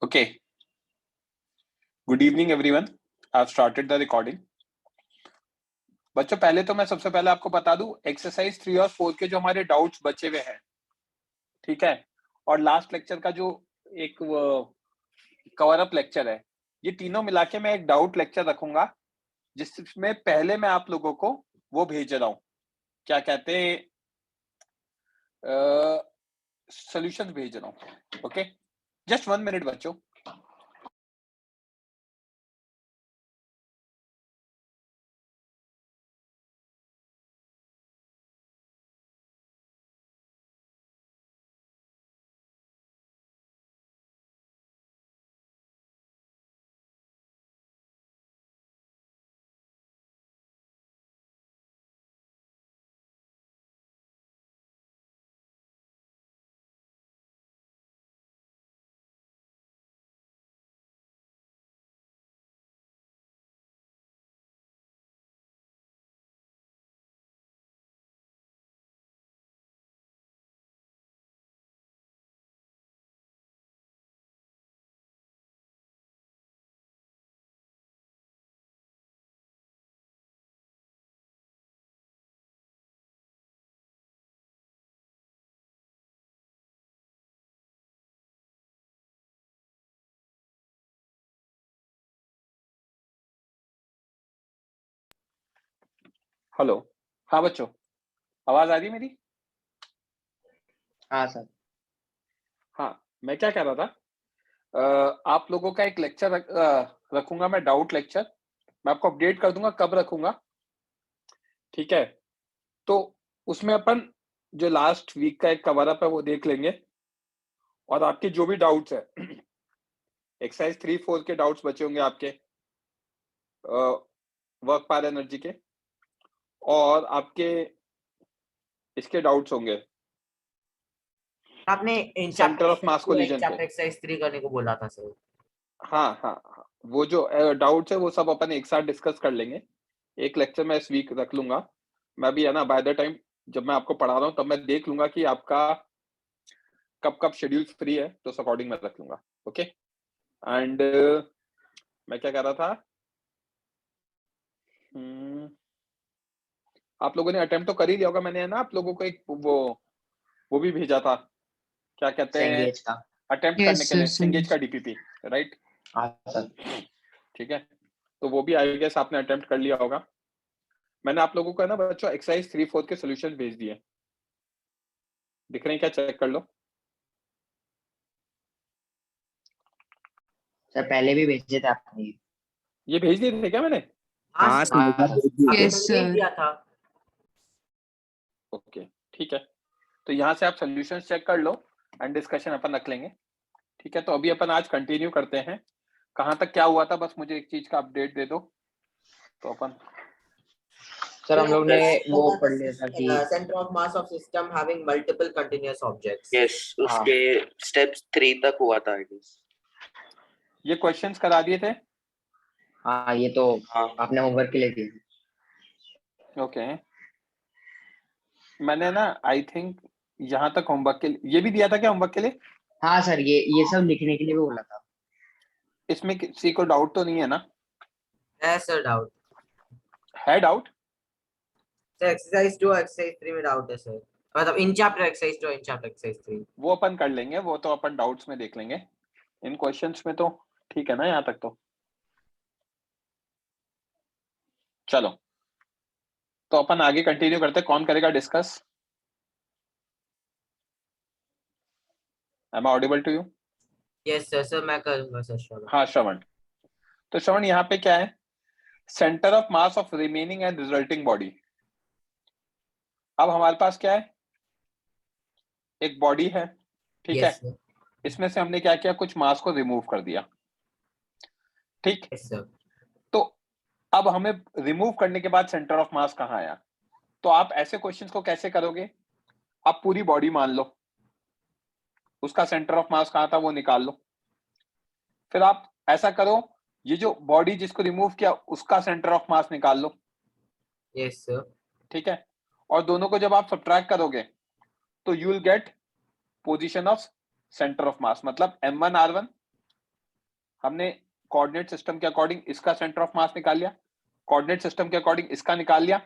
Okay. Good evening, everyone. I've started the recording. बच्चों पहले तो मैं सबसे पहले आपको बता दूं एक्सरसाइज 3 और 4 के जो हमारे डाउट्स बचे हुए हैं, ठीक है, और लास्ट लेक्चर का जो एक कवर अप लेक्चर है, ये तीनों मिला के मैं एक डाउट लेक्चर रखूंगा जिसमें पहले मैं आप लोगों को वो भेज रहा हूं, क्या कहते हैं, सॉल्यूशंस भेज रहा हूं. ओके, जस्ट 1 मिनट बच्चों. हेलो, हाँ बच्चों, आवाज आ रही है मेरी? हाँ सर. हाँ, मैं क्या कह रहा था, आप लोगों का एक लेक्चर रखूंगा मैं, डाउट लेक्चर. मैं आपको अपडेट कर दूंगा कब रखूंगा, ठीक है. तो उसमें अपन जो लास्ट वीक का एक कवर अप है वो देख लेंगे, और आपके जो भी डाउट्स है, एक्सरसाइज 3-4 के डाउट्स बचे होंगे आपके, वर्क पावर एनर्जी के, और आपके इसके डाउट्स होंगे, आपने सेंटर ऑफ मास कोलिजन के. एक्सरसाइज 3 करने को बोला था सर. हाँ हाँ हाँ, वो जो डाउट्स है वो सब अपन एक साथ डिस्कस कर लेंगे. एक लेक्चर मैं इस वीक रख लूंगा. मैं भी है ना, बाय द टाइम जब मैं आपको पढ़ा रहा हूँ तब मैं देख लूंगा कि आपका कब कब शेड्यूल फ्री है, तो उस अकॉर्डिंग मैं रख लूंगा. ओके. एंड मैं क्या कह रहा था, आप लोगों ने अटेम्प्ट तो कर ही लिया होगा. मैंने है ना आप लोगों को एक वो भी भेजा था, क्या कहते हैं, अटेम्प्ट करने के लिए सिंगेज का डीपीपी, राइट? हाँ सर. ठीक है, तो वो भी आई गेस आपने अटेम्प्ट कर लिया होगा. मैंने आप लोगों को है ना बच्चों एक्सरसाइज 3-4 के सॉल्यूशंस भेज दिए. दिख रहे हैं क्या? चेक कर लो. सर पहले भी भेजे थे आपने. ये भेज दिए थे क्या मैंने? हाँ सर. Yes sir. दिया था. ओके, ठीक है. तो यहाँ से आप सॉल्यूशंस चेक कर लो एंड डिस्कशन अपन रख लेंगे. ठीक है, तो अभी अपन आज कंटिन्यू करते हैं. कहाँ तक क्या हुआ था, बस मुझे एक चीज का अपडेट दे दो तो अपन. सर हम लोग ने वो पढ़ लिया था कि centre of mass of system having multiple continuous objects. Yes, उसके स्टेप्स 3 तक हुआ था आई गेस. ये क्वेश्चंस करा दिए थे. हाँ ये तो आपने होमवर्क के लिए दिए. ओके, मैंने ना आई थिंक यहाँ तक होमवर्क के लिए ये भी दिया था क्या, होमवर्क के लिए? हाँ सर, ये सब लिखने के लिए भी बोला था. इसमें किसी को डाउट तो नहीं है ना? है सर डाउट. है डाउट? सर एक्सरसाइज 2 एक्सरसाइज 3 में डाउट है सर. मतलब in chapter exercise 2 in chapter exercise 3 वो अपन कर लेंगे, वो तो अपन डाउट्स में देख लेंगे. इन क्वेश्चंस में तो ठीक है ना यहाँ तक तो. चलो, तो अपन आगे कंटिन्यू करते हैं. कौन करेगा discuss? Am I audible to you? Yes sir. Sir मैं करूंगा सर. श्रवण. हाँ श्रवण. तो श्रवण यहाँ पे क्या है, centre of mass of remaining and resulting body. अब हमारे पास क्या है, एक बॉडी है, ठीक है. इसमें से हमने क्या किया, कुछ मास को रिमूव कर दिया, ठीक. Yes sir. तो अब हमें रिमूव करने के बाद सेंटर ऑफ मास कहाँ आया, तो आप ऐसे क्वेश्चंस को कैसे करोगे, आप पूरी बॉडी मान लो, उसका सेंटर ऑफ मास कहाँ था वो निकाल लो. फिर आप ऐसा करो, ये जो बॉडी जिसको रिमूव किया उसका सेंटर ऑफ मास निकाल लो. Yes sir. ठीक है, और दोनों को जब आप सब्ट्रैक्ट करोगे तो you will get position of centre of मास, मतलब m1r1 हमने कोऑर्डिनेट सिस्टम के अकॉर्डिंग इसका सेंटर ऑफ मास निकाल लिया, कोऑर्डिनेट सिस्टम के अकॉर्डिंग इसका निकाल लिया,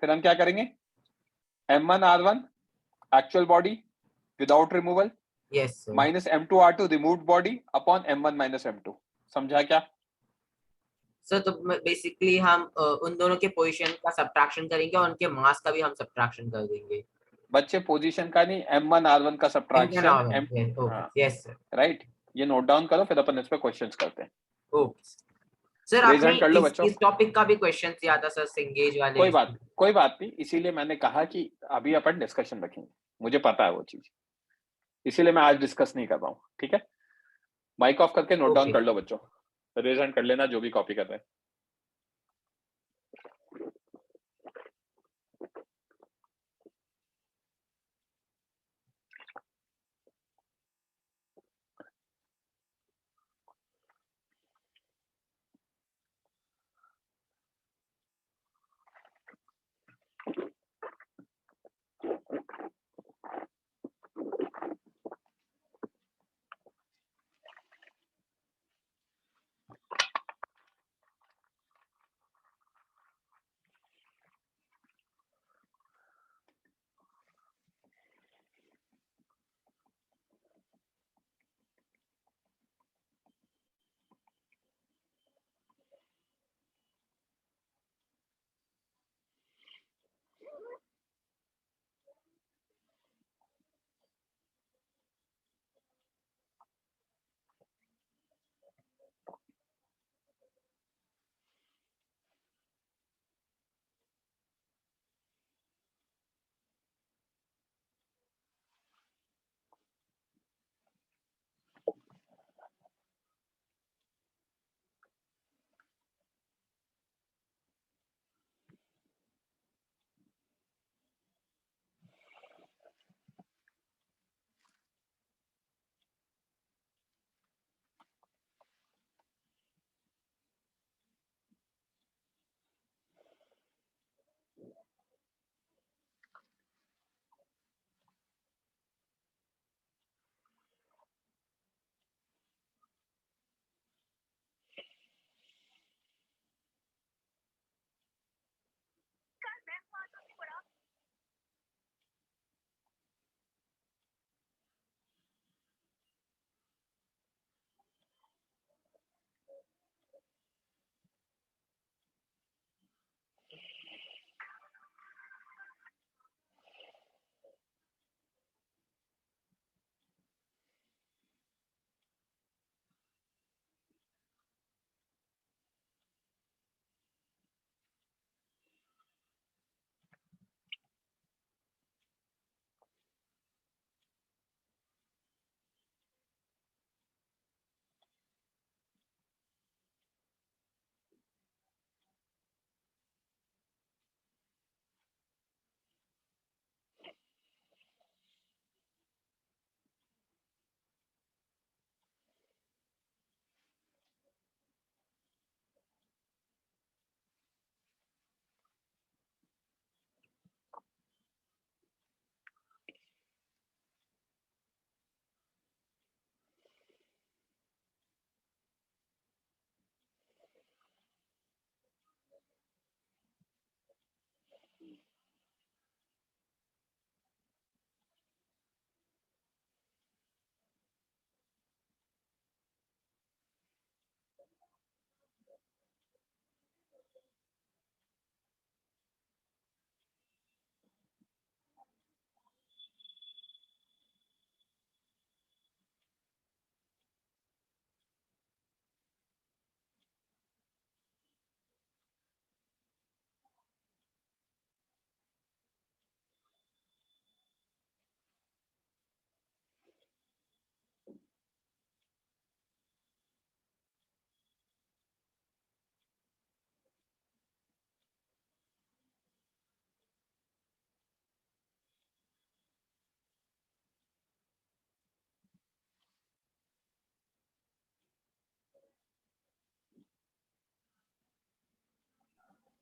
फिर हम क्या करेंगे, m1r1 actual body without removal Yes, sir. Minus m2r2 removed body upon m1 minus m2। समझा क्या? सर तो बेसिकली हम उन दोनों के पोजीशन का सब्ट्रैक्शन करेंगे और उनके मास का भी हम सब्ट्रैक्शन कर देंगे। बच्चे पोजीशन का नहीं, m1r1 का सब्ट्रैक्शन यस सर, राइट, ये नोट डाउन करो, फिर अपन इस पे क्वेश्चंस करते हैं। Okay sir. Raise आपने hand कर लो बच्चों। इस टॉपिक का भी क्वेश्चन दिया था सर, सिंगेज वाले। कोई बात नहीं, इसीलिए मैंने कहा कि अभी अपन डिस्कशन रखेंगे, मुझे पता है वो चीज, इसीलिए मैं आज डिस्कस नहीं कर रहा हूँ, ठीक है? माइक ऑफ करके नोट डाउन Okay. कर लो बच्चों, रेज हैंड कर लेना जो भी कॉपी कर रहे हैं।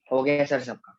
हो गया सर सबका?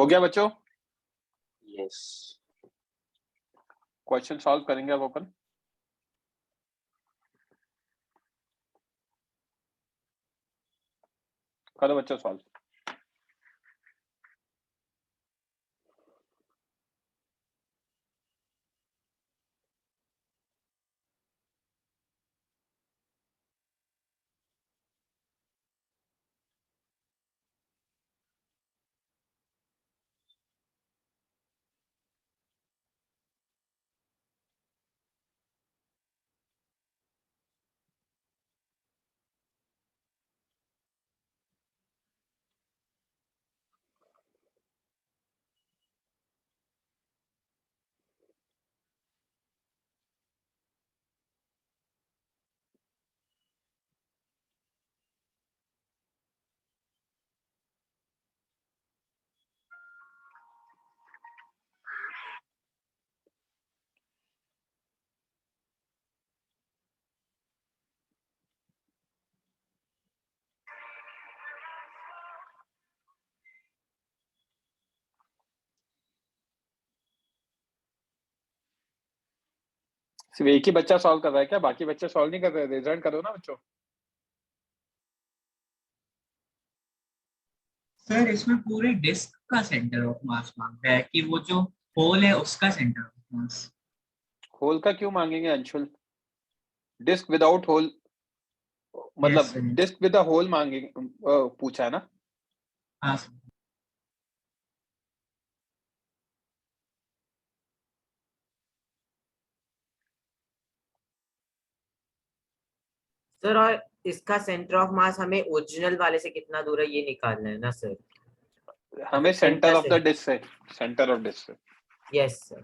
हो गया बच्चों? Yes. क्वेश्चन सॉल्व करेंगे अब अपन। करो बच्चों सॉल्व। सिर्फ एक ही बच्चा सॉल्व कर रहा है क्या? बाकी बच्चे सॉल्व नहीं कर रहे? रिजल्ट करो ना बच्चों। सर इसमें पूरे डिस्क का सेंटर ऑफ मास मांग रहा है कि वो जो होल है उसका सेंटर ऑफ मास। होल का क्यों मांगेंगे अंशुल? डिस्क विदाउट होल, मतलब Yes, sir. Disc with a hole मांगेंगे, पूछा है ना? हाँ सर। सर और इसका सेंटर ऑफ मास हमें ओरिजिनल वाले से कितना दूर है ये निकालना है ना सर? हमें सेंटर ऑफ से द डिस्क से, सेंटर ऑफ डिस्क से। Yes sir.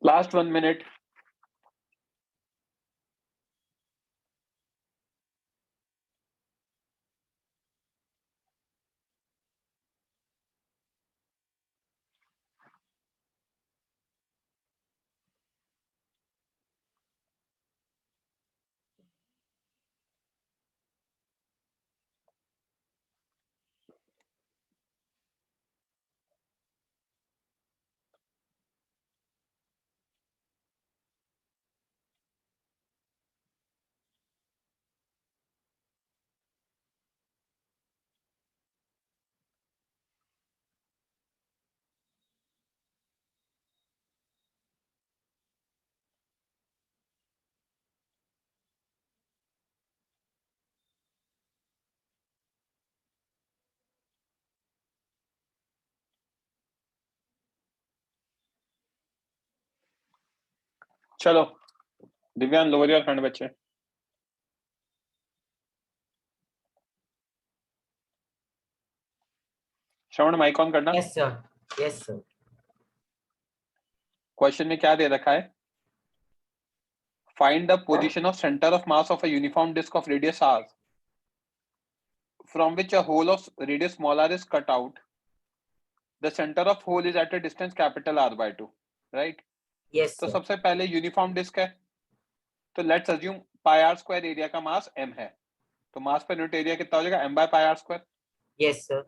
Last 1 minute. चलो दिव्यान लोअर योर हैंड बच्चे। श्रवण माइक ऑन करना। Yes sir, yes sir. Question में क्या दे रखा है? Find the position of centre of mass of a uniform disc of radius r from which a hole of radius small r is cut out. The center of hole is at a distance capital R by 2, right? Yes तो sir, सबसे पहले uniform disc है, तो let's assume pi R square area का mass m है, तो मास पर unit area कितना हो जाएगा? m by pi R square. Yes sir.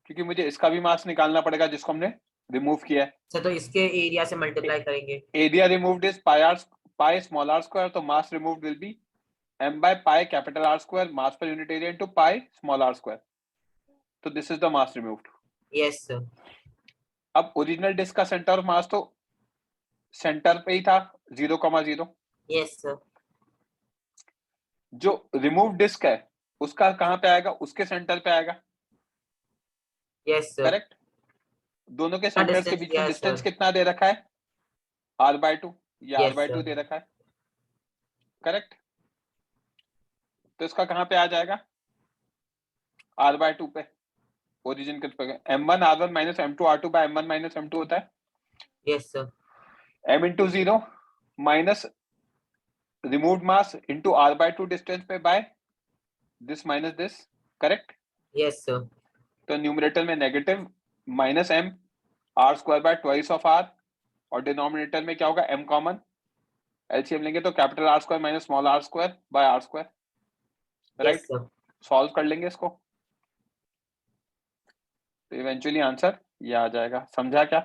क्योंकि मुझे इसका भी मास निकालना पड़ेगा जिसको हमने रिमूव किया है। सर तो इसके एरिया से मल्टीप्लाई करेंगे। Area removed is pi small r square, तो mass removed will be m by pi capital R square mass per unit area into pi small r square. तो this is the mass removed. Yes sir. अब original disc का centre of मास तो centre पे ही था 0,0। Yes sir. जो remove disc है उसका कहां पे आएगा? उसके सेंटर पे आएगा। Yes sir. करेक्ट। दोनों के सेंटर्स के distance बीच दिया में है, डिस्टेंस sir. कितना दे रखा है? r/2। ये Yes, r/2 sir. दे रखा है। करेक्ट। तो इसका कहां पे आ जाएगा? r/2 पे। ओरिजिन के पे m1 r1 minus m2 r2 by m1 minus m2 होता है। Yes, sir. m into 0 minus removed mass into r/2 distance पे by this minus this, correct? Yes, sir. तो न्यूमरेटर में negative minus m r square bye twice of r, और denominator में क्या होगा? m common, LCM लेंगे तो capital R square minus small r square bye r square, Yes, right? sir. Solve कर लेंगे इसको तो इवेंचुअली आंसर ये आ जाएगा। समझा क्या?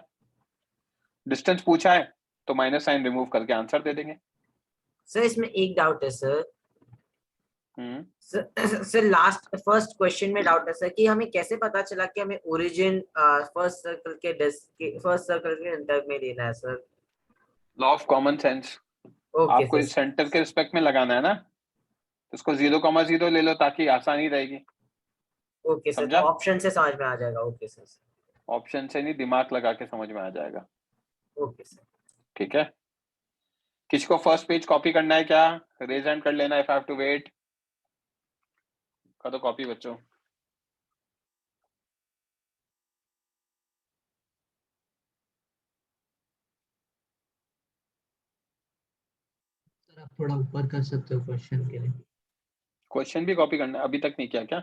डिस्टेंस पूछा है तो माइनस साइन रिमूव करके आंसर दे देंगे। सर इसमें एक डाउट है सर। हम्म सर लास्ट फर्स्ट क्वेश्चन में डाउट है सर कि हमें कैसे पता चला कि हमें ओरिजिन फर्स्ट सर्कल के डिस्क के फर्स्ट सर्कल के अंदर में लेना है sir? Law of common sense. Okay आपको सर। सेंटर के रिस्पेक्ट में लगाना है ना, इसको 0,0 ले लो ताकि आसानी रहेगी। ओके सर, तो समझा? ऑप्शन से समझ में आ जाएगा। Okay sir. ऑप्शन से नहीं, दिमाग लगा के समझ में आ जाएगा। Okay sir. ठीक है। किसी को फर्स्ट पेज कॉपी करना है क्या? रेज हैंड कर लेना। If I have to wait कर दो कॉपी बच्चों। सर आप थोड़ा ऊपर कर सकते हो क्वेश्चन के लिए। क्वेश्चन भी कॉपी करना है? अभी तक नहीं किया क्या?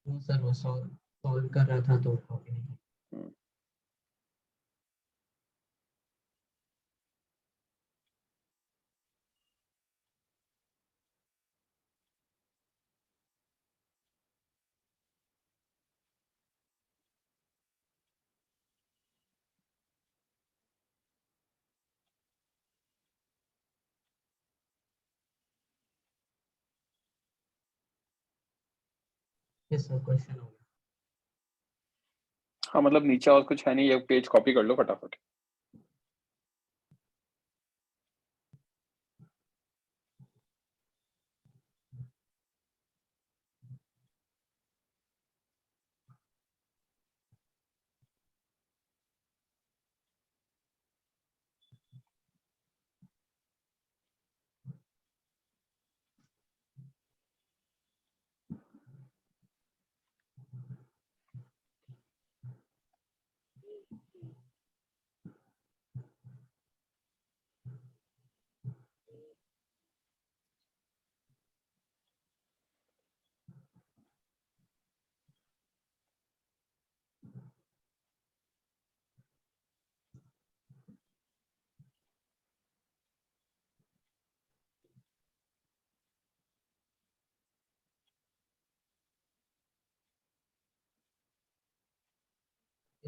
वो सर वो सॉल्व कर रहा था तो कॉपी नहीं की। यस सर क्वेश्चन हो गया। हाँ मतलब नीचे और कुछ है नहीं, ये पेज कॉपी कर लो फटाफट।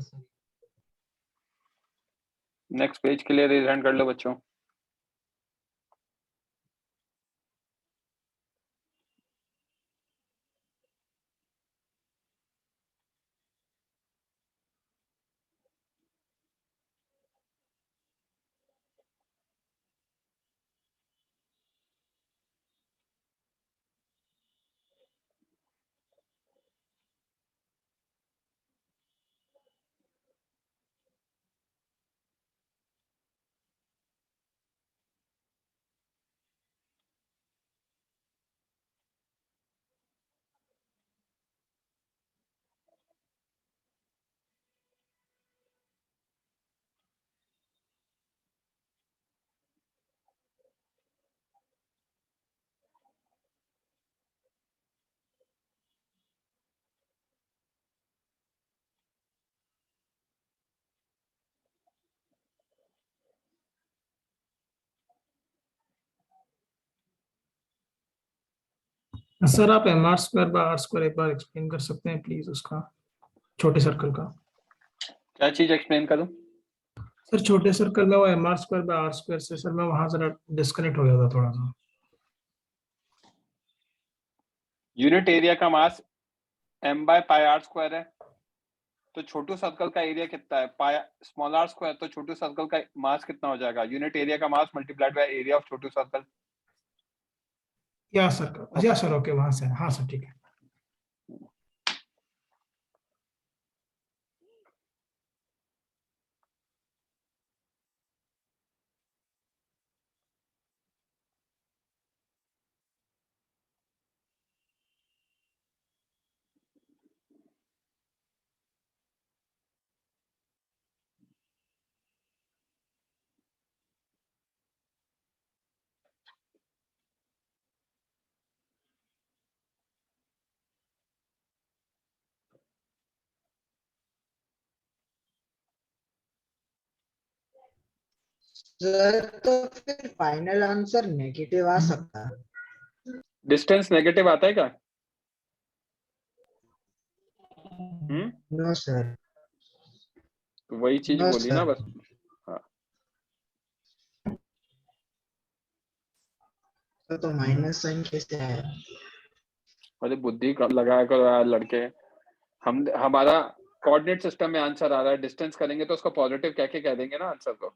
Yes, sir. नेक्स्ट पेज के लिए रेज हैंड कर लो बच्चों। सर आप M R square by R square एक बार एक्सप्लेन कर सकते हैं प्लीज उसका, छोटे सर्कल का। क्या चीज एक्सप्लेन करूं? सर छोटे सर्कल में वो M R square by R square से सर मैं वहां जरा डिस्कनेक्ट हो गया था थोड़ा सा। यूनिट एरिया का mass m by pi R square है, तो छोटू सर्कल का एरिया कितना है? पाई स्मॉल आर स्क्वायर, तो छोटू सर्कल का मास कितना हो जाएगा? यूनिट एरिया का mass multiplied by area of Chhotu circle. या सर ओके वहां से, हाँ सर ठीक है। सर तो फिर फाइनल आंसर नेगेटिव आ सकता है। डिस्टेंस नेगेटिव आता है क्या? No sir. तो वही चीज नो बोली ना सर। बस। तो माइनस साइन कैसे आया? अरे बुद्धि लगाया करो यार लड़के। हमारा कोऑर्डिनेट सिस्टम में आंसर आ रहा है, डिस्टेंस करेंगे तो उसको पॉजिटिव कह के कह देंगे ना आंसर को।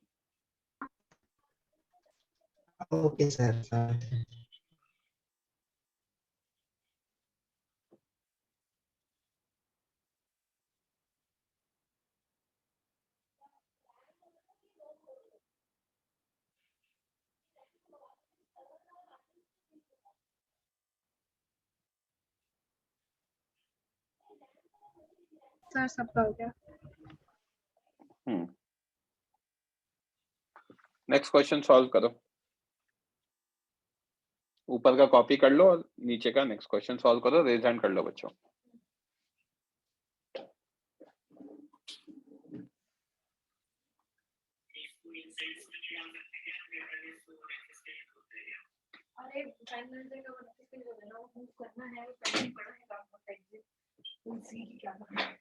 Okay sir. सर सबका हो गया। नेक्स्ट क्वेश्चन सॉल्व करो। ऊपर का कॉपी कर लो और नीचे का नेक्स्ट क्वेश्चन सॉल्व करो। रेज हैंड कर लो बच्चों। अरे टाइम मिलने का मतलब कि जो है ना वो मूव करना है, वो पहले बड़ा है काम होता है एग्जिट उसी की क्या करना है।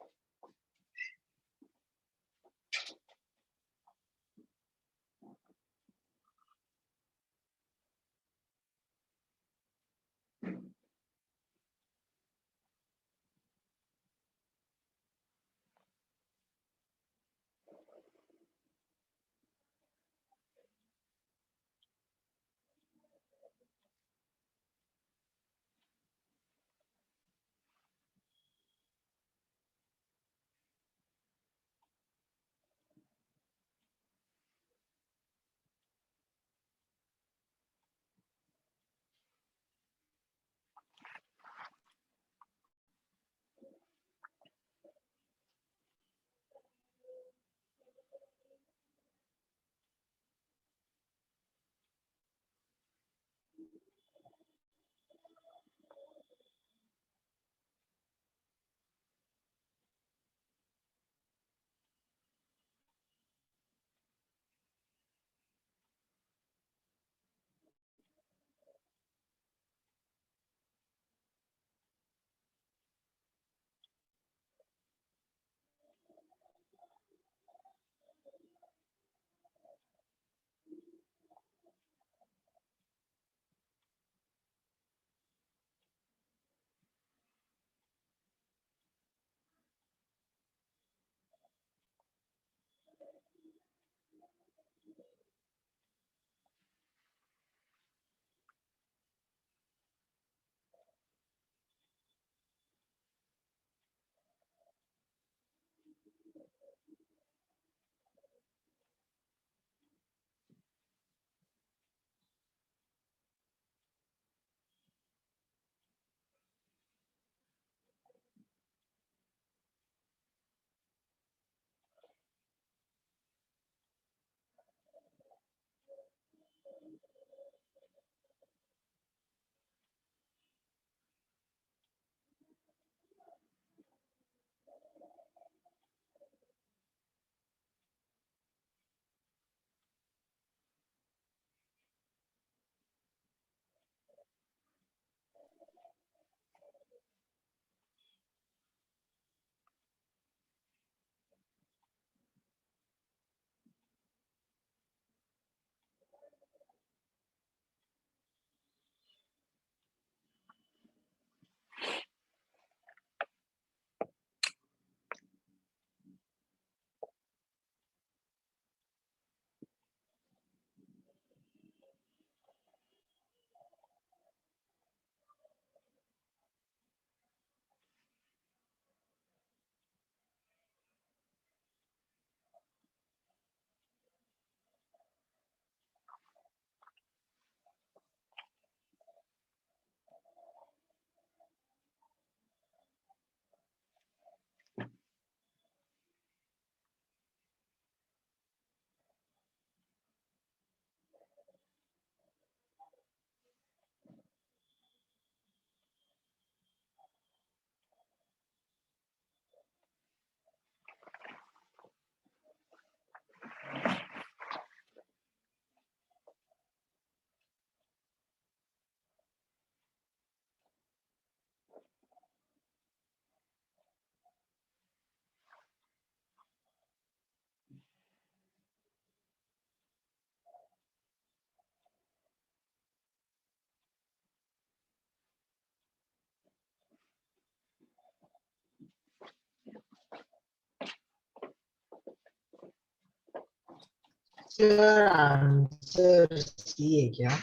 सर आंसर सी है क्या?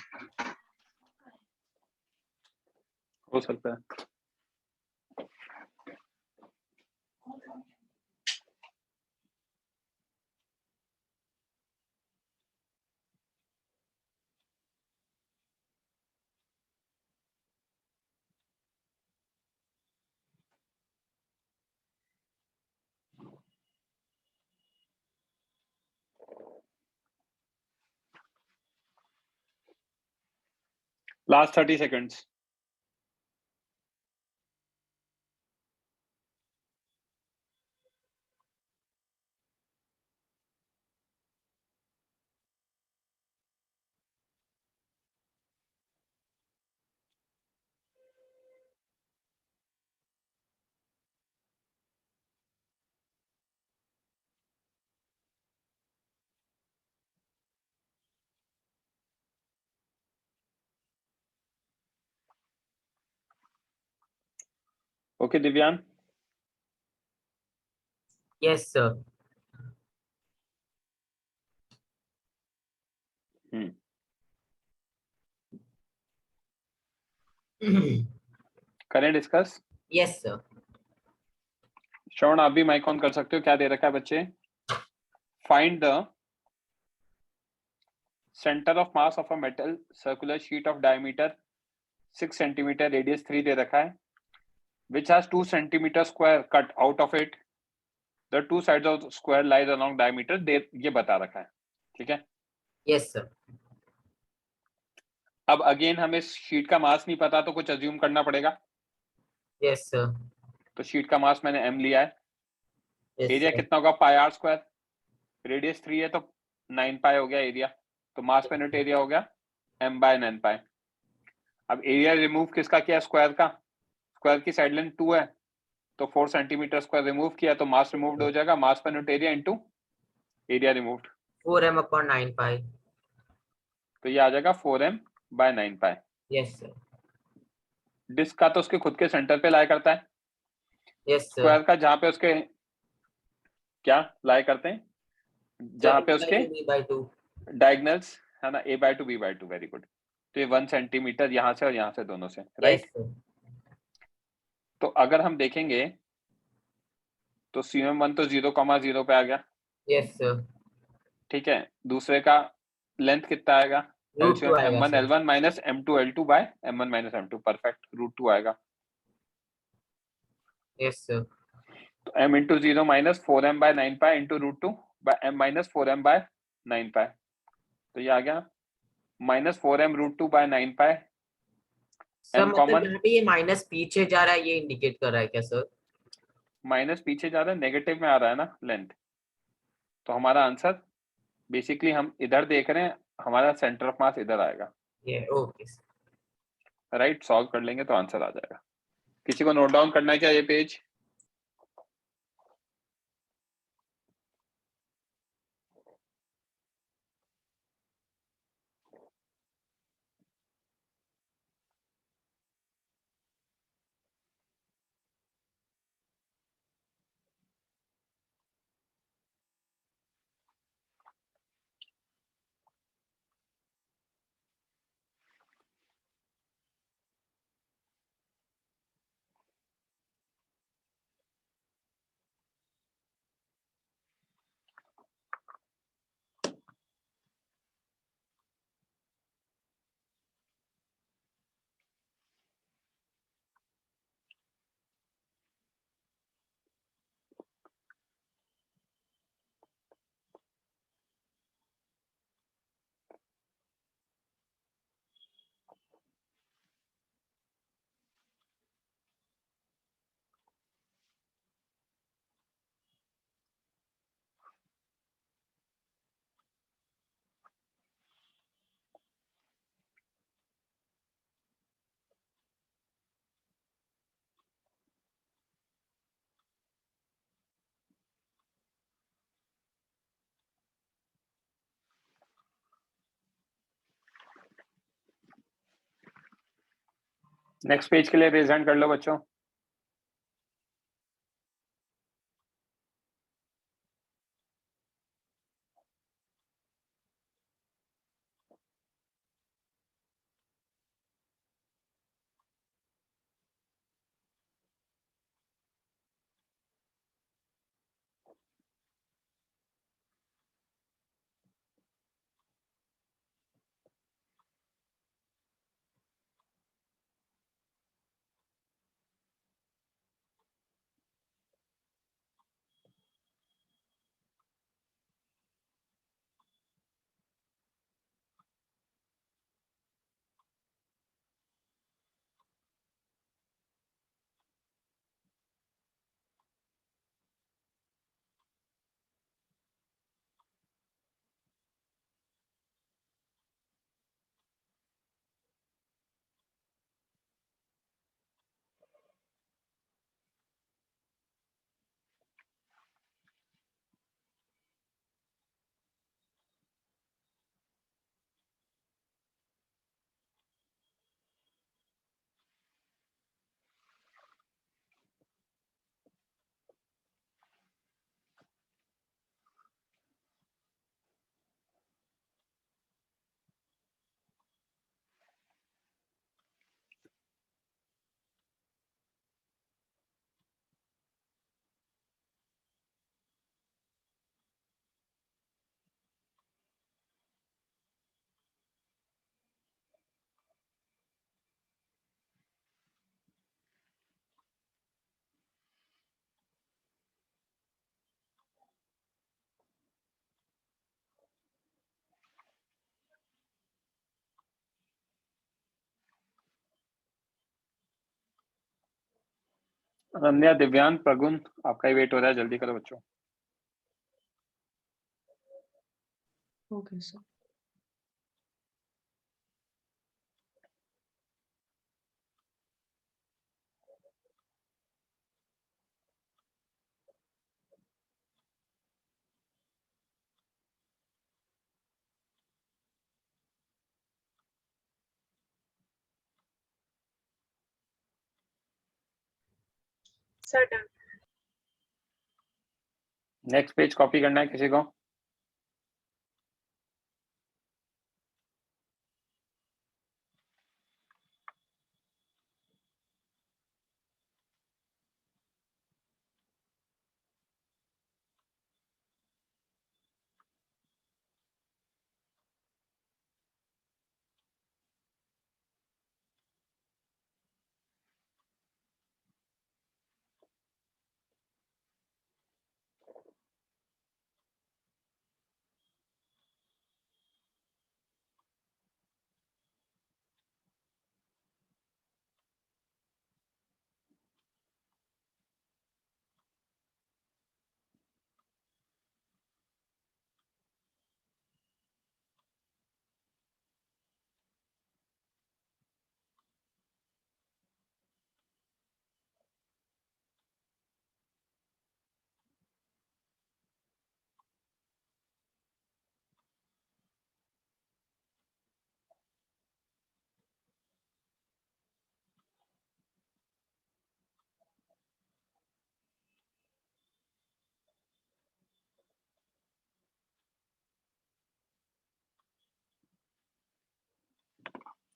हो सकता है। Last 30 seconds. Okay, Divyan. Yes, sir. Can I discuss? Yes, sir. श्रवण, आप भी माइक ऑन कर सकते हो। क्या दे रखा है बच्चे? Find the center of mass of a metal circular sheet of diameter 6 centimetre, radius 3 दे रखा है, which has 2 centimeter square cut out of it. The two sides of the square lies along diameter. ये बता रखा है, ठीक है? Yes, sir. अब again हमें शीट का मास नहीं पता तो कुछ अज्यूम करना पड़ेगा। Yes, sir. तो शीट का मास मैंने m लिया है। Yes, area sir. कितना होगा? पाई आर स्क्वायर। रेडियस 3 है तो 9 पाई हो गया एरिया। तो मास पर यूनिट एरिया हो गया m/9 पाई। अब एरिया रिमूव किसका किया? स्क्वायर का। स्क्वायर की साइड लेंथ 2 है तो 4 सेंटीमीटर स्क्वायर रिमूव किया तो मास रिमूव्ड हो जाएगा, मास पर unit area into area removed. 4m/9 pi. तो ये आ जाएगा 4m/9 पाई। Yes, sir. डिस्क का तो उसके खुद के सेंटर पे लाई करता है। Yes, sir. स्क्वायर का जहां पे उसके क्या लाई करते हैं, जहां पे उसके b/2. डायगोनल्स है ना, a/2 b/2। Very good. तो ये 1 सेंटीमीटर यहाँ से और यहाँ से दोनों से, Yes, राइट? sir. तो अगर हम देखेंगे तो CM1 तो 0,0 पे आ गया, यस सर, ठीक है। दूसरे का लेंथ कितना आएगा, रूट 2 आएगा M1 sir. L1 minus M2 L2 by M1 minus M2, perfect, √2 आएगा। यस सर, तो m into 0 minus 4m by 9 pi into √2 by m minus 4m by 9 pi, तो ये आ गया minus 4m √2 by 9 pi. Sir m मतलब common, यहाँ पे ये माइनस पीछे जा रहा है, ये इंडिकेट कर रहा है क्या सर? माइनस पीछे जा रहा है, नेगेटिव में आ रहा है ना लेंथ, तो हमारा आंसर बेसिकली हम इधर देख रहे हैं, हमारा सेंटर ऑफ मास इधर आएगा, ये ओके सर। राइट। सॉल्व कर लेंगे तो आंसर आ जाएगा। किसी को नोट डाउन करना है क्या ये पेज? नेक्स्ट पेज के लिए रेज हैंड कर लो बच्चों। अनन्या, दिव्यांग, प्रगुन, आपका ही वेट हो रहा है, जल्दी करो बच्चों। Okay sir. Sir done. Next page copy करना है किसी को?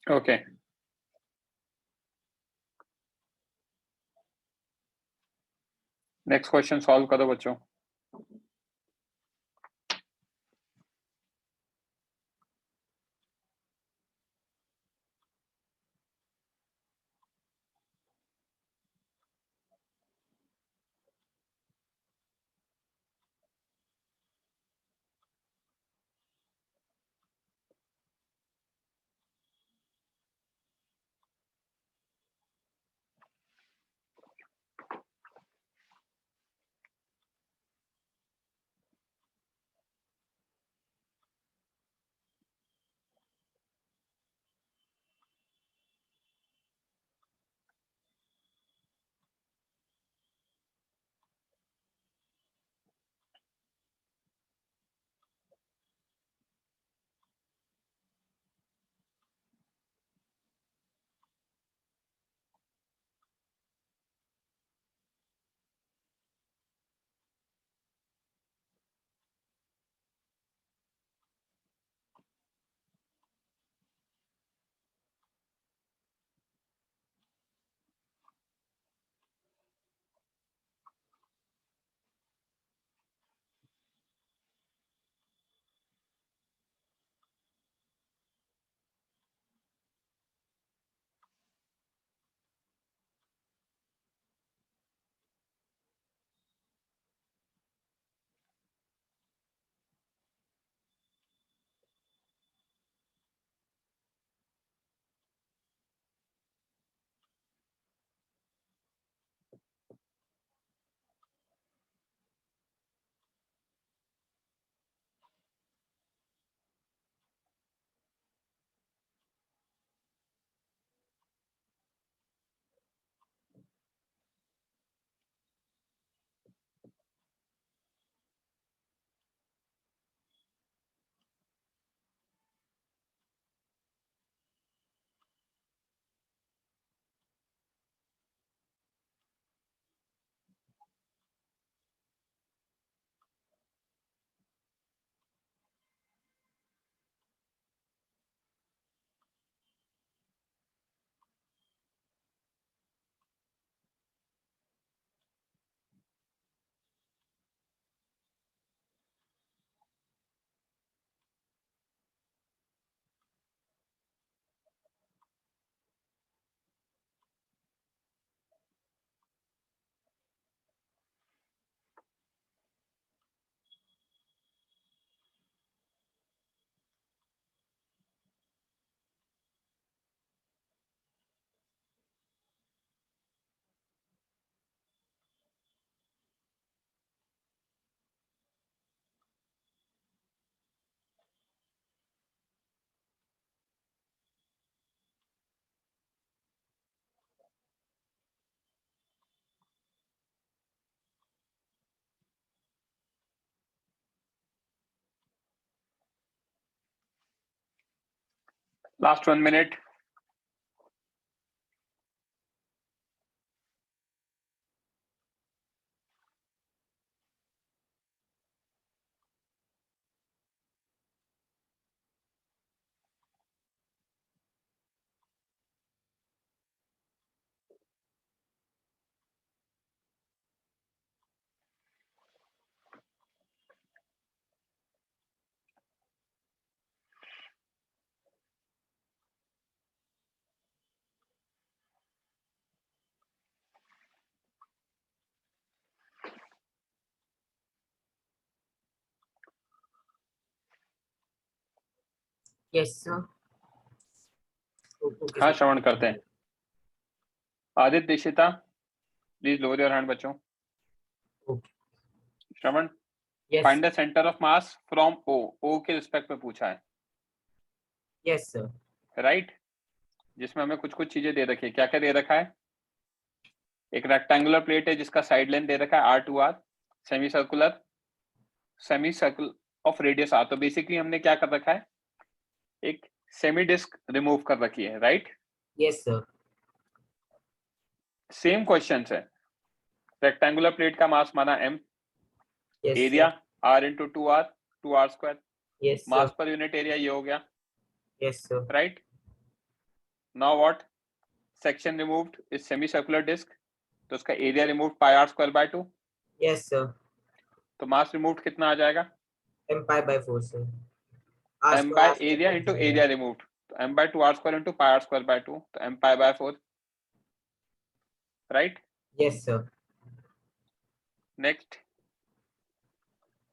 ओके नेक्स्ट क्वेश्चन सॉल्व करो बच्चों। Last 1 minute। Yes sir. हाँ श्रवण करते हैं। Aditya Dishita please lower your hand बच्चों। Shravan find the center of mass from O के रिस्पेक्ट में पूछा है। Yes sir. राइट जिसमें हमें कुछ कुछ चीजें दे रखी है। क्या क्या दे रखा है? एक रेक्टेंगुलर प्लेट है जिसका साइड लेंथ दे रखा है R2R, semi circle of radius R। तो बेसिकली हमने क्या कर रखा है, एक सेमी डिस्क रिमूव कर रखी है। Right yes sir. Same question है। रेक्टेंगुलर प्लेट का मास माना m, area R into 2R, 2R square, yes mass पर यूनिट एरिया ये हो गया। Yes sir. Right now what, section removed is semicircular disc, तो उसका area removed pi R square by 2। Yes sir, तो mass removed कितना आ जाएगा? m pi by 4 sir. m by area into area removed, तो m by 2r square into pi R square by 2, तो m pi by 4, right. Yes sir. Next,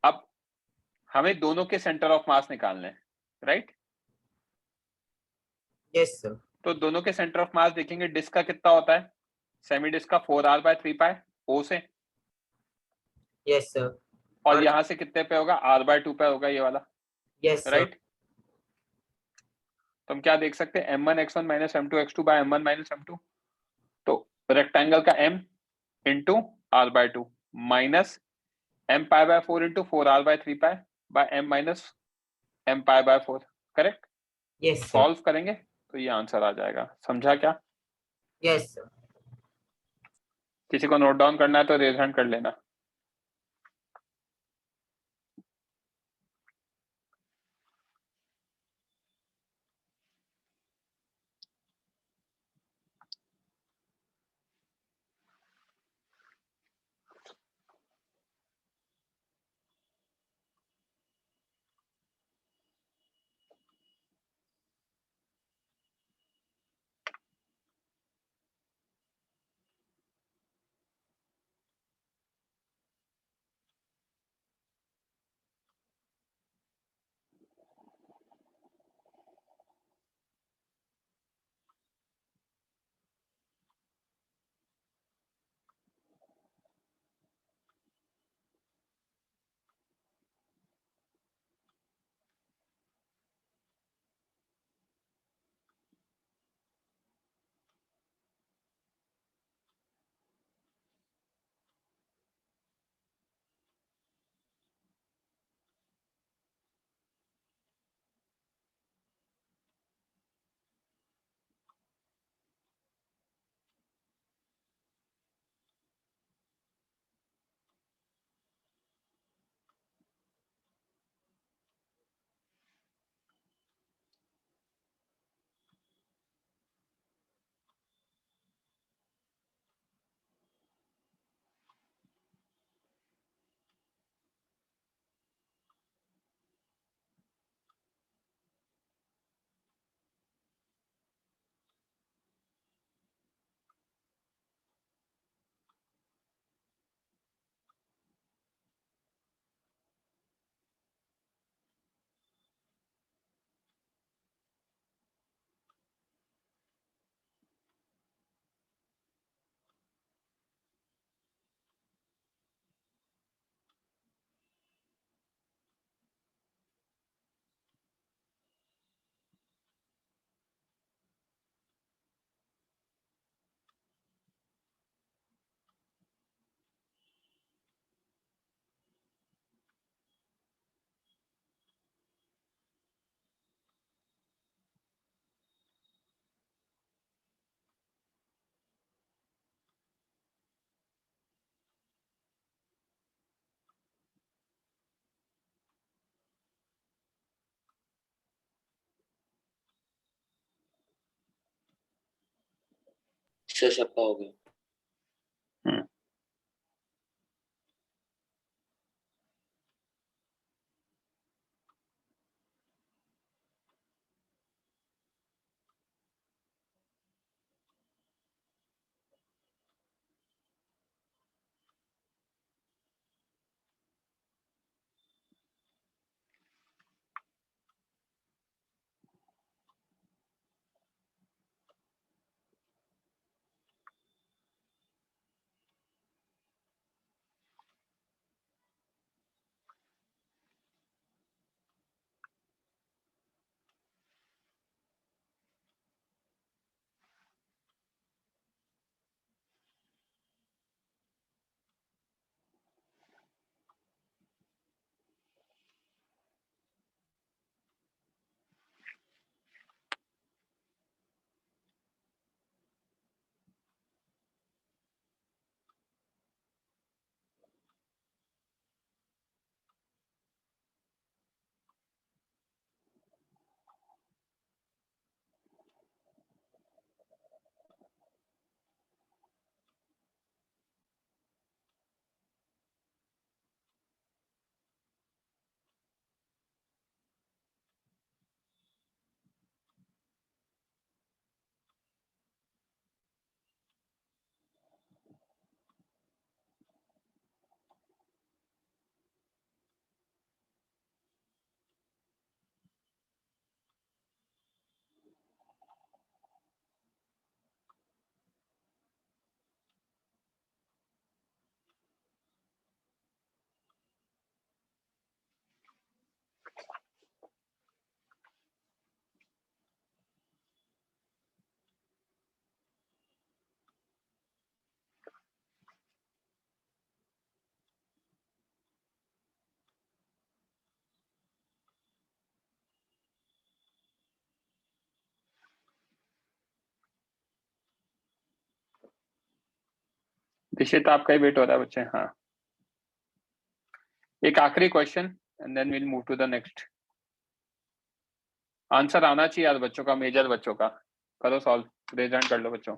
अब हमें दोनों के सेंटर ऑफ मास निकालने हैं, राइट। Yes sir. तो दोनों के सेंटर ऑफ मास देखेंगे, डिस्क का कितना होता है, सेमी डिस्क का 4r बाय 3 पाई ओ से, यस सर। और यहां से कितने पे होगा, r बाय 2 पे होगा ये वाला, यस सर। राइट। तो हम क्या देख सकते हैं, m1 x1 minus m2 x2 bye m1 minus m2, तो रेक्टेंगल का m into r by 2 minus m pi by 4 into 4r by 3 pi by m minus m pi by 4, correct. Yes sir. Solve करेंगे तो ये answer आ जाएगा, समझा क्या? Yes sir. किसी को नोट डाउन करना है तो रेज हैंड कर लेना। इससे सबका हो गया। दिशित आपका ही वेट हो रहा है बच्चे। हाँ, एक आखिरी question and then will move to the next. Answer आना चाहिए यार बच्चों का, मेजर बच्चों का। करो सॉल्व, रेज हैंड कर लो बच्चों।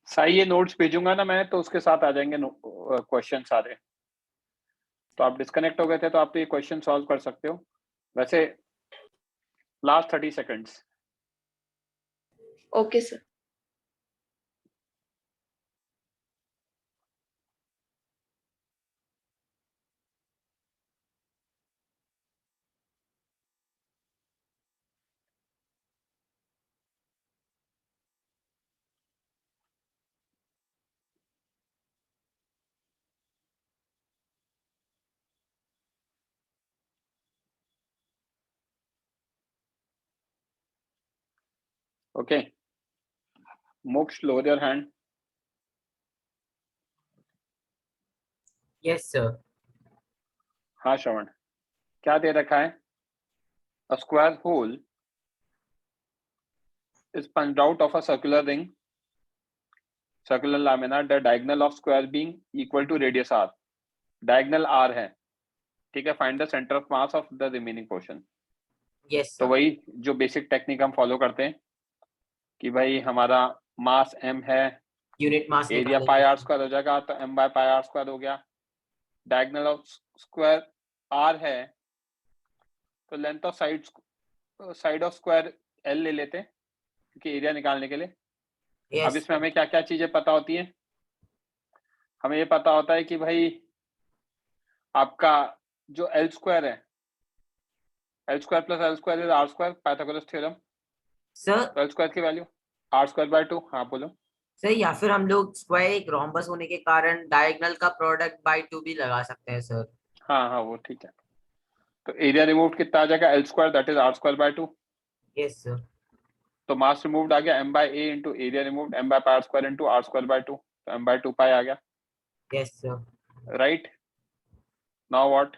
साई ये नोट्स भेजूंगा ना मैं, तो उसके साथ आ जाएंगे क्वेश्चन सारे। तो आप डिस्कनेक्ट हो गए थे तो आप ये क्वेश्चन सॉल्व कर सकते हो। वैसे last 30 seconds. Okay sir. Okay, Moksh lower your hand. Yes sir. हाँ श्रवण, क्या दे रखा है? A square hole is punched out of a circular ring, circular lamina, the diagonal of square being equal to radius r. Diagonal r है, ठीक है। Find the center of mass of the remaining portion. Yes तो sir. वही जो basic technique हम follow करते हैं कि भाई हमारा मास m है, unit mass area pi R square हो जाएगा, तो m by pi R square हो गया। डायगोनल ऑफ स्क्वायर r है, तो length of side of square l ले लेते हैं क्योंकि एरिया निकालने के लिए। अब इसमें हमें क्या क्या चीजें पता होती हैं? हमें ये पता होता है कि भाई आपका जो एल स्क्वायर है, L square plus L square is R square, Pythagoras theorem. Sir L square की वैल्यू आर स्क्वायर बाय 2। हाँ बोलो। सर या फिर हम लोग स्क्वायर एक रोम्बस होने के कारण डायगोनल का प्रोडक्ट बाय 2 भी लगा सकते हैं सर। हाँ हाँ वो ठीक है। तो एरिया रिमूव कितना आ जाएगा, L square that is R square by 2। Yes sir. तो मास रिमूव्ड आ गया m by a इंटू area removed m by pi r square into r square by 2, तो m by 2 pi आ गया, yes sir. Right. Now what,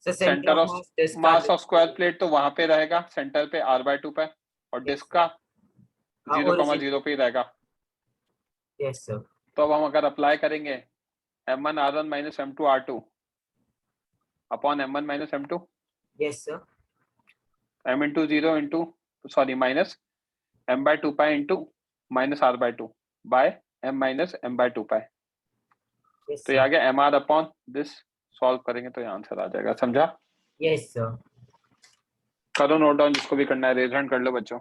sir centre centre of of mass disc का mass of square plate तो वहां पे रहेगा centre पे r by 2 पे, और डिस्क का origin 0,0 पे ही रहेगा। Yes sir. तो अब हम अगर अप्लाई करेंगे m1 r1 minus m2 r2 upon m1 minus m2, yes sir. m into 0 into sorry minus m by 2 pi इंटू minus r by 2 by m minus m by 2 pi। Yes तो ये आ sir. गया M R upon this, solve करेंगे तो ये answer आ जाएगा, समझा। Yes sir. करो नोट डाउन, जिसको भी करना है रेज हैंड कर लो बच्चों।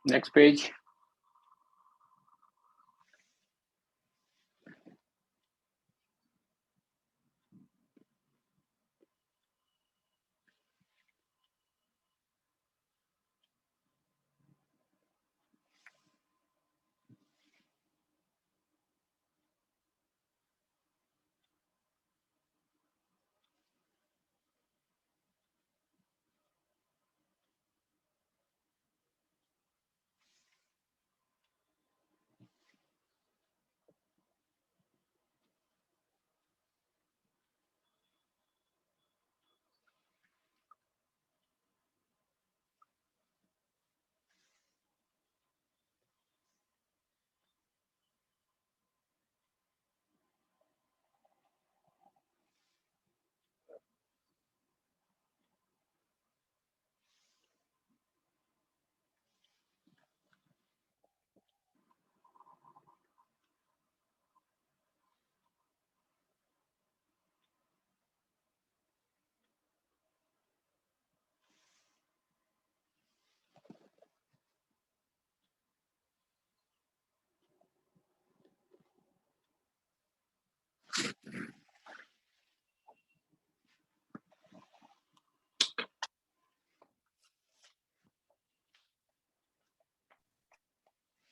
Next page.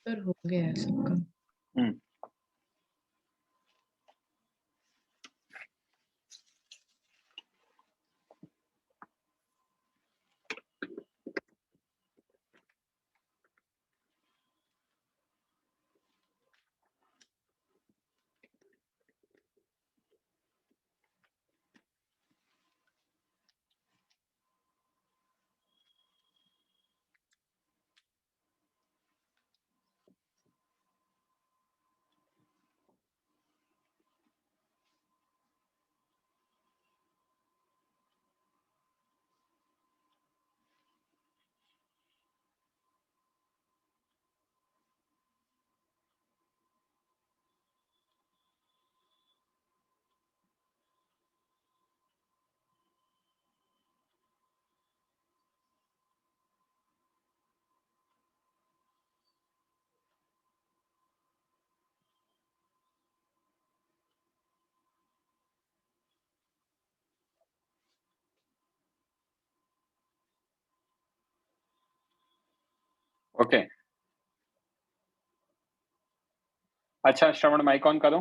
सर हो गया है सबका। ओके अच्छा श्रवण माइक ऑन करो।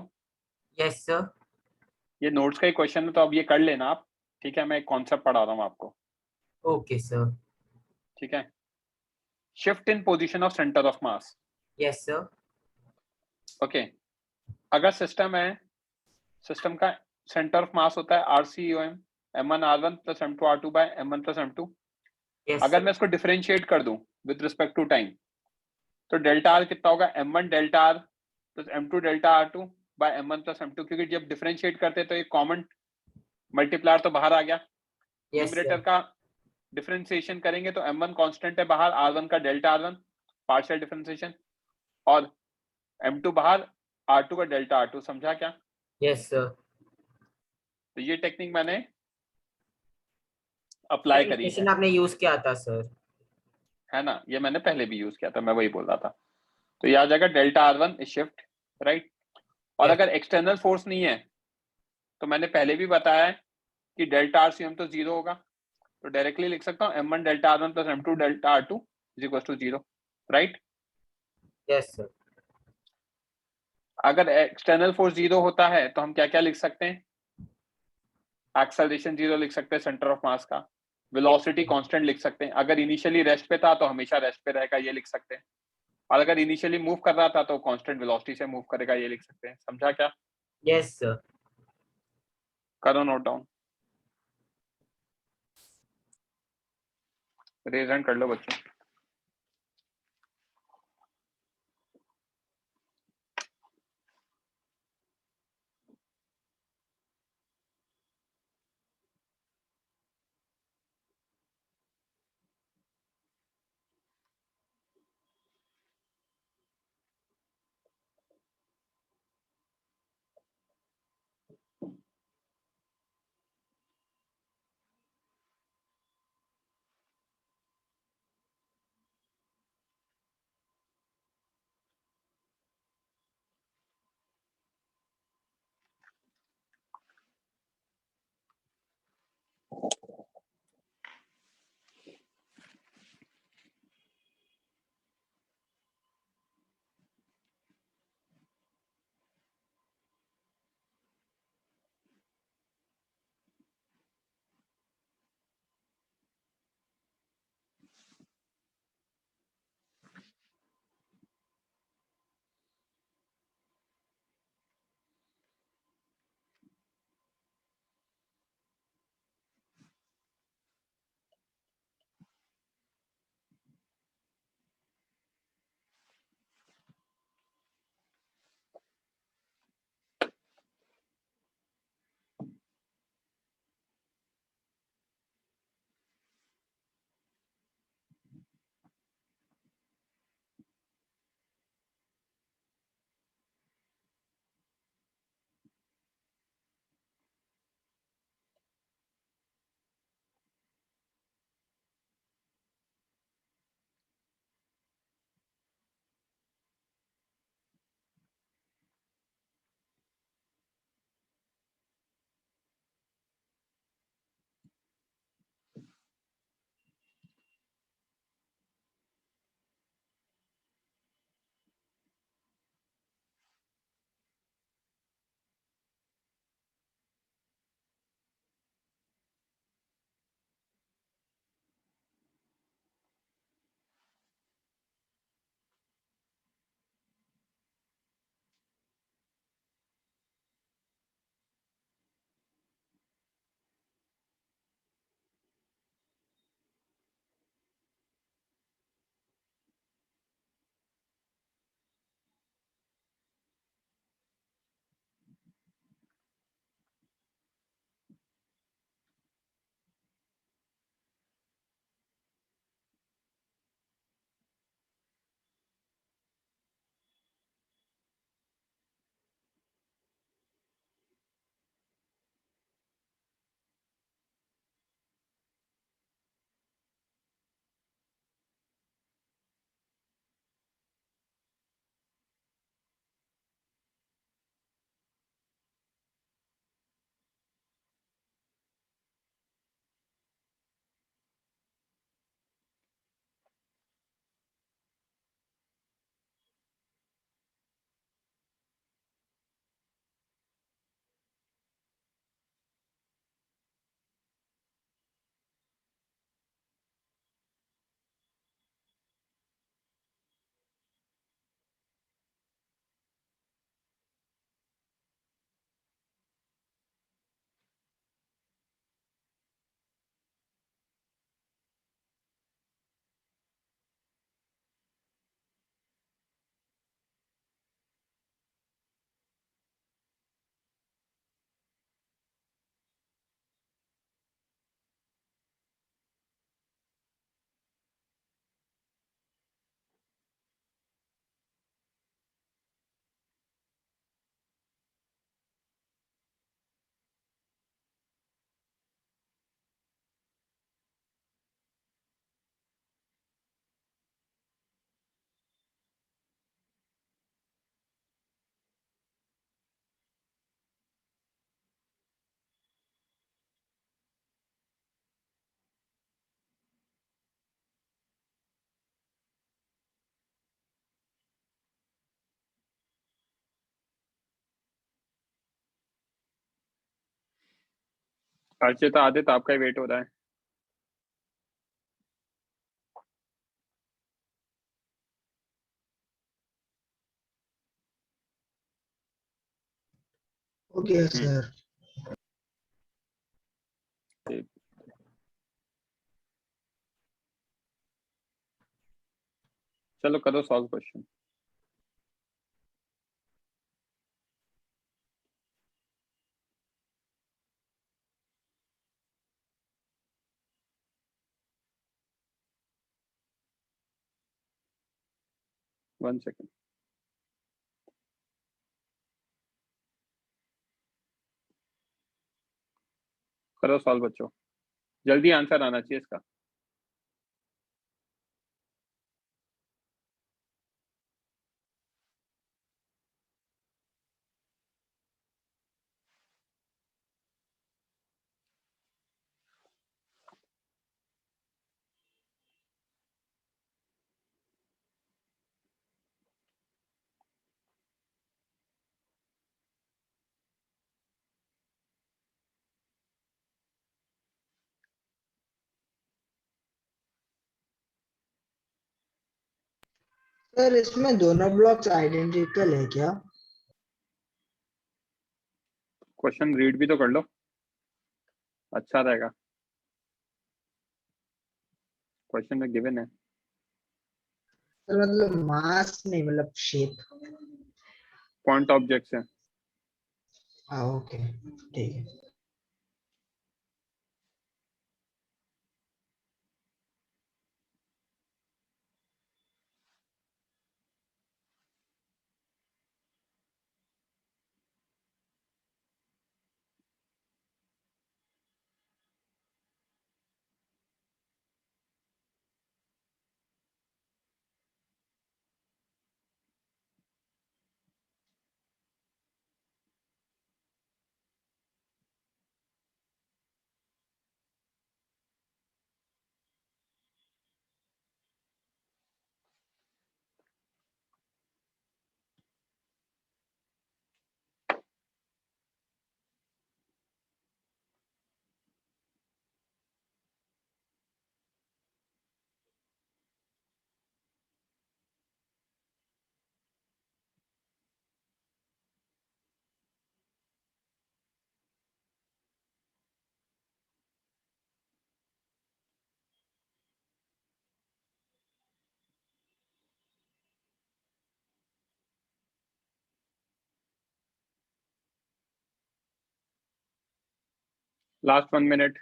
Yes sir. ये नोट्स का ही क्वेश्चन है तो अब ये कर लेना आप, ठीक है? मैं एक कॉन्सेप्ट पढ़ा रहा हूँ आपको, ओके सर। ठीक है? Shift in position of centre of mass. Yes sir. Okay, अगर सिस्टम है, सिस्टम का सेंटर ऑफ मास होता है RCOM, M1 R1 plus M2 R2 by M1 plus M2। Yes अगर सर। मैं इसको डिफरेंशिएट कर दूं विद रिस्पेक्ट टू टाइम, तो डेल्टा आर कितना होगा? M1 delta R plus M2 delta R2 by M1 plus M2, क्योंकि जब डिफरेंशिएट करते हैं तो एक कॉमन मल्टीप्लायर तो बाहर आ गया। Yes numerator sir. का डिफरेंशिएशन करेंगे तो M1 कांस्टेंट है बाहर, R1 का डेल्टा R1 पार्शियल डिफरेंशिएशन, और M2 बाहर, R2 का डेल्टा R2। समझा क्या? Yes sir. तो ये टेक्निक मैंने अप्लाई करी है, क्वेश्चन आपने यूज किया था सर। है ना? ये मैंने पहले भी यूज किया था, मैं वही बोल रहा था। तो ये आ जाएगा delta R1 is shift, right? और Yes. अगर एक्सटर्नल फोर्स नहीं है तो मैंने पहले भी बताया है कि डेल्टा RCM तो जीरो होगा, तो डायरेक्टली लिख सकता हूँ M1 delta R1 plus M2 delta R2 is equal to zero, right? Yes sir. अगर एक्सटर्नल फोर्स जीरो होता है तो हम क्या क्या लिख सकते हैं? एक्सेलरेशन जीरो लिख सकते हैं सेंटर ऑफ मास का, वेलोसिटी कांस्टेंट लिख सकते हैं, अगर इनिशियली रेस्ट पे था तो हमेशा रेस्ट पे रहेगा, ये लिख सकते हैं, और अगर इनिशियली मूव कर रहा था तो कांस्टेंट वेलोसिटी से मूव करेगा, ये लिख सकते हैं। समझा क्या? Yes sir. करो नोट डाउन, रेज हैंड कर लो बच्चों। अर्चिता आदित्य आपका ही वेट हो रहा है। Okay sir. ठीक। चलो करो सॉल्व क्वेश्चन। One second. करो सॉल्व बच्चों, जल्दी आंसर आना चाहिए इसका। सर इसमें दोनों ब्लॉक्स आइडेंटिकल है क्या? क्वेश्चन रीड भी तो कर लो, अच्छा रहेगा। क्वेश्चन में गिवन है। सर मतलब मास नहीं, मतलब शेप। पॉइंट ऑब्जेक्ट्स है। हाँ ओके ठीक है। Last 1 minute.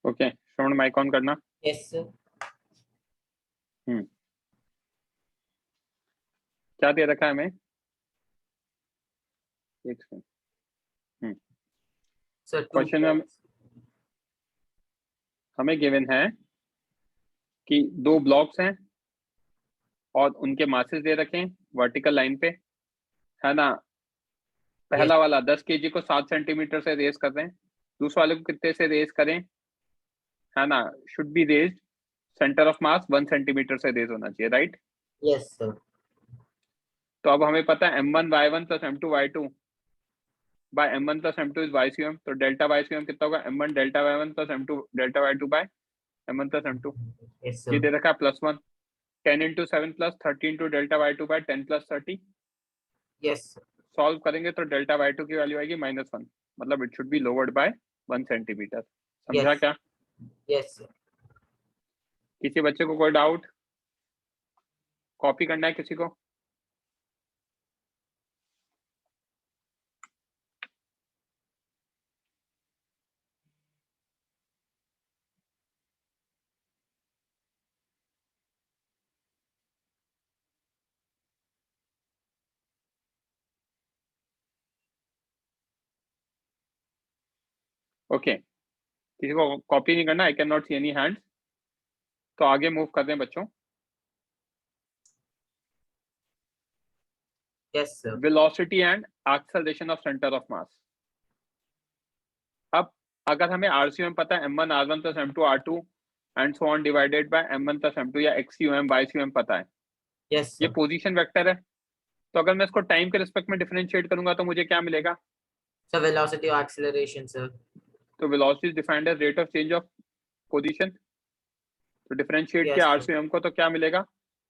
Okay, Shravan mic on करना। Yes sir. क्या दे रखा है हमें? एक सेकंड। सर क्वेश्चन में हमें गिवन है कि 2 ब्लॉक्स हैं और उनके मासेस दे रखे हैं वर्टिकल लाइन पे, है ना। पहला वाला 10 kg को 7 सेंटीमीटर से रेज कर रहे हैं, दूसरे वाले को कितने से रेज करें, है ना। Should be raise centre of mass 1 centimetre से रेज होना चाहिए, राइट। Yes sir. तो अब हमें पता है m1y1 plus m2y2 by m1 plus m2 is ycm, तो डेल्टा ycm कितना होगा, m1 delta y1 plus m2 delta y2 by m1 plus m2। Yes ये सर। दे रखा है +1, 10 into 7 plus 30 into delta y2 by 10 plus 30। Yes solve करेंगे तो delta y2 की वैल्यू आएगी -1, मतलब it should be lowered by 1 centimetre. समझा क्या? Yes sir. किसी बच्चे को कोई डाउट? कॉपी करना है किसी को? ओके, किसी को कॉपी नहीं करना, I can not see any hand. तो आगे मूव करते हैं बच्चों। Yes sir. Velocity and acceleration of centre of मास। अब अगर हमें आरसीएम पता है, m1 r1 plus m2 r2 and so on divided by m1 plus m2 या xum ycum पता है, यस ये सर। पोजीशन वेक्टर है। तो अगर मैं इसको टाइम के रिस्पेक्ट में डिफरेंशिएट करूंगा तो मुझे क्या मिलेगा? सर वेलोसिटी और एक्सेलरेशन सर। तो velocity is defined as rate of change of position. तो डिफरेंशिएट Yes, किया sir. आरसीएम को तो क्या मिलेगा?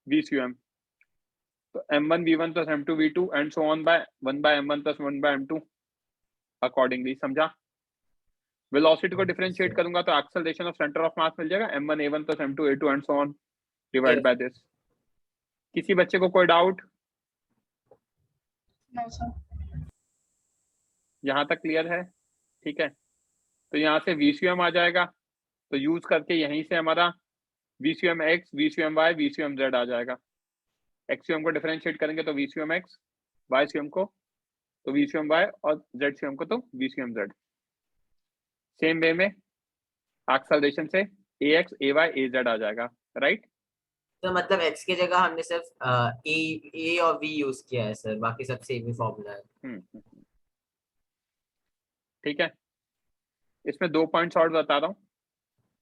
vcum। तो m1 v1 plus m2 v2 and so on by 1 by m1 plus 1 by m2 accordingly. समझा? Velocity को डिफरेंशिएट करूंगा तो acceleration of centre of mass मिल जाएगा m1 a1 plus m2 a2 and so on divide by this. किसी बच्चे को कोई डाउट? No sir. यहाँ तक क्लियर है? ठीक है, तो यहाँ से VCM आ जाएगा, तो यूज करके यहीं से हमारा VCM x, VCM y, VCM z आ जाएगा। XCM को डिफरेंशिएट करेंगे तो VCM x, YCM को तो VCM y और ZCM को तो VCM z। सेम वे में एक्सेलरेशन से AX, AY, AZ आ जाएगा, राइट? तो मतलब x की जगह हमने सिर्फ a और v यूज किया है सर, बाकी सब सेम ही फॉर्मूला है। ठीक है, इसमें 2 पॉइंट्स और बता रहा हूँ।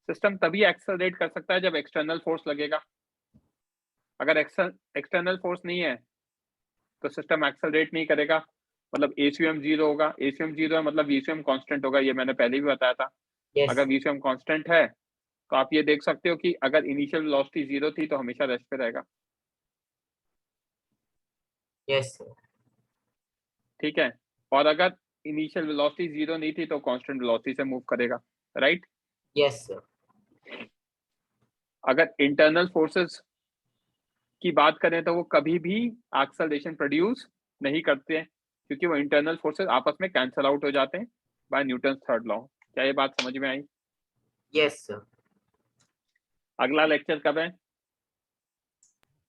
सिस्टम तभी एक्सेलरेट कर सकता है जब एक्सटर्नल फोर्स लगेगा। अगर एक्सटर्नल फोर्स नहीं है तो सिस्टम एक्सेलरेट नहीं करेगा, मतलब ACM 0 होगा। ACM 0 है मतलब VCM कांस्टेंट होगा, ये मैंने पहले भी बताया था। Yes. अगर VCM कांस्टेंट है तो आप ये देख सकते हो कि अगर इनिशियल वेलोसिटी 0 थी तो हमेशा रेस्ट पे रहेगा। Yes sir. ठीक है, और अगर इनिशियल वेलोसिटी 0 नहीं थी तो कांस्टेंट वेलोसिटी से मूव करेगा, राइट? Yes sir. अगर इंटरनल फोर्सेस की बात करें तो वो कभी भी एक्सेलरेशन प्रोड्यूस नहीं करते हैं, क्योंकि वो इंटरनल फोर्सेस आपस में कैंसल आउट हो जाते हैं बाय न्यूटन्स थर्ड लॉ। क्या ये बात समझ में आई? Yes sir. अगला लेक्चर कब है?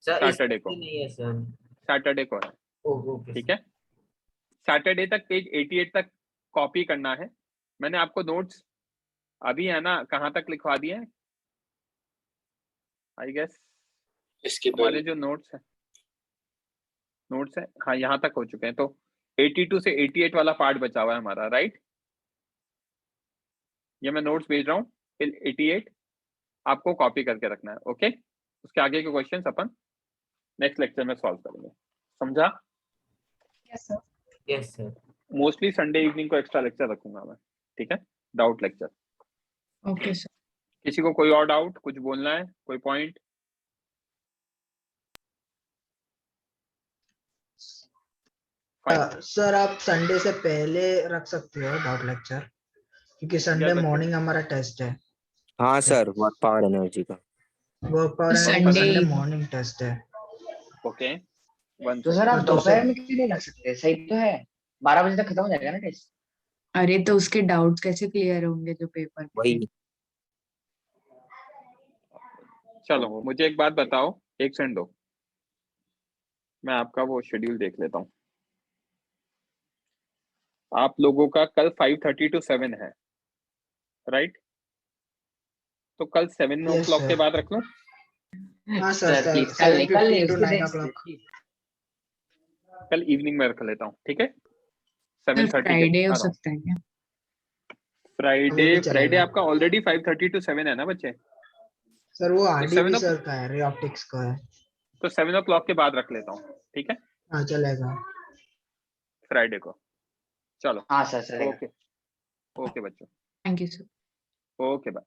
सर सैटरडे को। नहीं है सर। सैटरडे को है, ओके। ठीक है। सैटरडे तक पेज 88 तक कॉपी करना है। मैंने आपको नोट्स अभी है ना कहाँ तक लिखवा दिए हैं? आई गेस इसके हमारे जो नोट्स है हाँ यहाँ तक हो चुके हैं। तो 82 से 88 वाला पार्ट बचा हुआ है हमारा, राइट? ये मैं नोट्स भेज रहा हूँ टिल 88, आपको कॉपी करके रखना है, ओके? उसके आगे के क्वेश्चंस अपन नेक्स्ट लेक्चर में सॉल्व करेंगे। समझा? Yes sir. Yes sir. Mostly Sunday evening को एक्स्ट्रा लेक्चर रखूंगा मैं, ठीक है? Doubt lecture. Okay sir. किसी को कोई और डाउट, कुछ बोलना है, कोई पॉइंट? सर आप संडे से पहले रख सकते हो डाउट लेक्चर, क्योंकि संडे मॉर्निंग हमारा टेस्ट है। हाँ सर, वर्क पावर एनर्जी का। Work power Sunday morning test है। ओके, तो सर आप दोपहर में क्यों नहीं रख सकते? सही तो है, 12 बजे तक खत्म हो जाएगा ना टेस्ट। अरे तो उसके डाउट्स कैसे क्लियर होंगे जो पेपर में? वही। चलो मुझे एक बात बताओ, एक सेकंड दो, मैं आपका वो शेड्यूल देख लेता हूँ। आप लोगों का कल 5:30 to 7 है, राइट? तो कल 7 o'clock के बाद रख लो। हाँ सर, कल इवनिंग में रख लेता हूँ, ठीक है? 7:30 फ्राइडे हो सकता है क्या? फ्राइडे आपका ऑलरेडी 5:30 to 7 है ना बच्चे? सर वो आरडीबी सर का है, रे ऑप्टिक्स का है। तो 7 o'clock के बाद रख लेता हूँ, ठीक है? हाँ चलेगा। फ्राइडे को। चलो हाँ सर चलेगा। ओके बच्चों, thank you sir. Okay bye.